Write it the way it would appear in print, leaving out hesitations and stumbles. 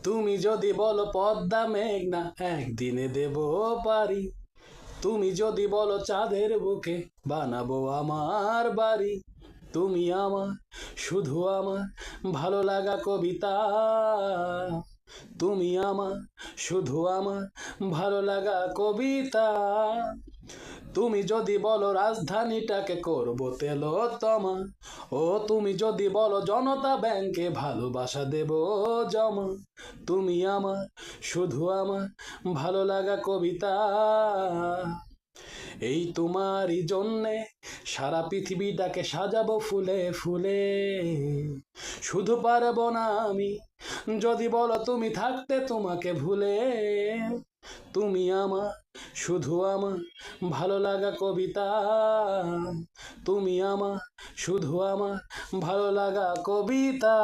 তুমি যদি বলো পদ্মা মেঘনা একদিনে দেব পারি, তুমি যদি বলো চাঁদের বুকে বানাবো আমার বাড়ি, তুমি আমার শুধু আমার ভালো লাগা কবিতা, তুমি আমার শুধু আমার ভালো লাগা কবিতা। তুমি যদি বলো রাজধানীটাকে করবো তেলোত্তমা, ও তুমি যদি বলো জনতা ব্যাংকে ভালোবাসা দেব জমা, তুমি আমার শুধু আমার ভালো লাগা কবিতা। এই তোমারই জন্যে সারা পৃথিবীটাকে সাজাবো ফুলে ফুলে, শুধু পারবো না আমি যদি বলো তুমি থাকতে তোমাকে ভুলে, তুমি আমার শুধু আমার ভালো লাগা কবিতা, তুমি আমার শুধু আমার ভালো লাগা কবিতা।